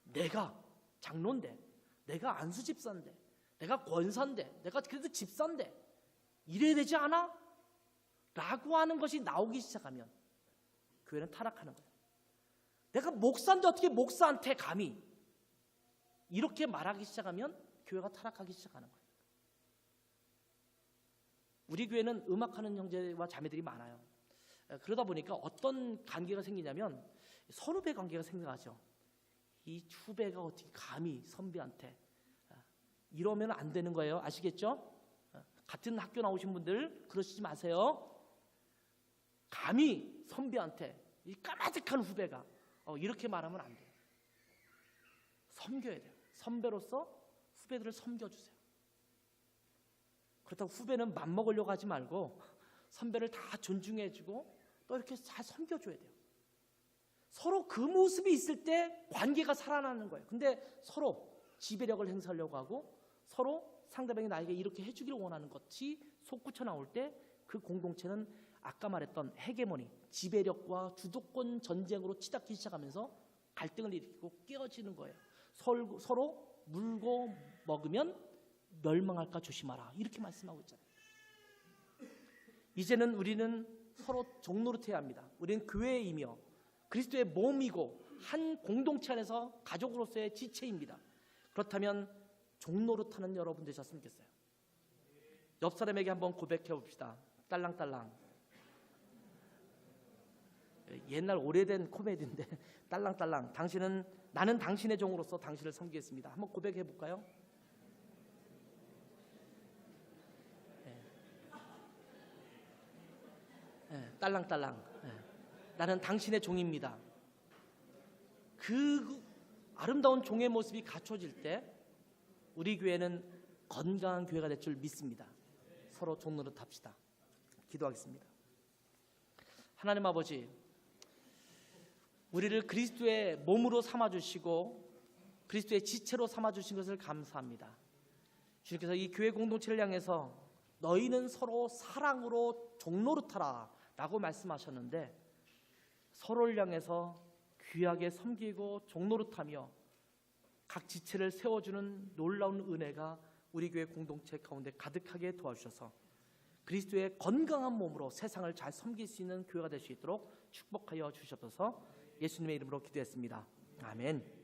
S1: 내가 장로인데, 내가 안수집사인데, 내가 권사인데, 내가 그래도 집사인데 이래야 되지 않아? 라고 하는 것이 나오기 시작하면 교회는 타락하는 거예요. 내가 목사인데 어떻게 목사한테 감히 이렇게 말하기 시작하면 교회가 타락하기 시작하는 거예요. 우리 교회는 음악하는 형제와 자매들이 많아요. 그러다 보니까 어떤 관계가 생기냐면 선후배 관계가 생겨나죠. 이 후배가 어떻게 감히 선배한테 이러면 안 되는 거예요. 아시겠죠? 같은 학교 나오신 분들 그러시지 마세요. 감히 선배한테 이 까마득한 후배가 이렇게 말하면 안 돼요. 섬겨야 돼요. 선배로서 후배들을 섬겨주세요. 그렇다고 후배는 맘먹으려고 하지 말고 선배를 다 존중해주고 또 이렇게 잘 섬겨줘야 돼요. 서로 그 모습이 있을 때 관계가 살아나는 거예요. 근데 서로 지배력을 행사하려고 하고 서로 상대방이 나에게 이렇게 해주기를 원하는 것이 솟구쳐 나올 때 그 공동체는 아까 말했던 헤게모니, 지배력과 주도권 전쟁으로 치닫기 시작하면서 갈등을 일으키고 깨어지는 거예요. 서로 물고 먹으면 멸망할까 조심하라, 이렇게 말씀하고 있잖아요. 이제는 우리는 서로 종노릇해야 합니다. 우리는 교회이며 그리스도의 몸이고 한 공동체 안에서 가족으로서의 지체입니다. 그렇다면 종노릇하는 여러분 되셨으면 좋겠어요. 옆 사람에게 한번 고백해 봅시다. 딸랑딸랑. 옛날 오래된 코미디인데 딸랑딸랑. 나는 당신의 종으로서 당신을 섬기겠습니다. 한번 고백해 볼까요? 딸랑딸랑. 나는 당신의 종입니다. 그 아름다운 종의 모습이 갖춰질 때 우리 교회는 건강한 교회가 될 줄 믿습니다. 서로 종노릇합시다. 기도하겠습니다. 하나님 아버지, 우리를 그리스도의 몸으로 삼아주시고 그리스도의 지체로 삼아주신 것을 감사합니다. 주님께서 이 교회 공동체를 향해서 너희는 서로 사랑으로 종노릇하라 라고 말씀하셨는데, 서로를 향해서 귀하게 섬기고 종노릇하며 각 지체를 세워주는 놀라운 은혜가 우리 교회 공동체 가운데 가득하게 도와주셔서 그리스도의 건강한 몸으로 세상을 잘 섬길 수 있는 교회가 될 수 있도록 축복하여 주시옵소서. 예수님의 이름으로 기도했습니다. 아멘.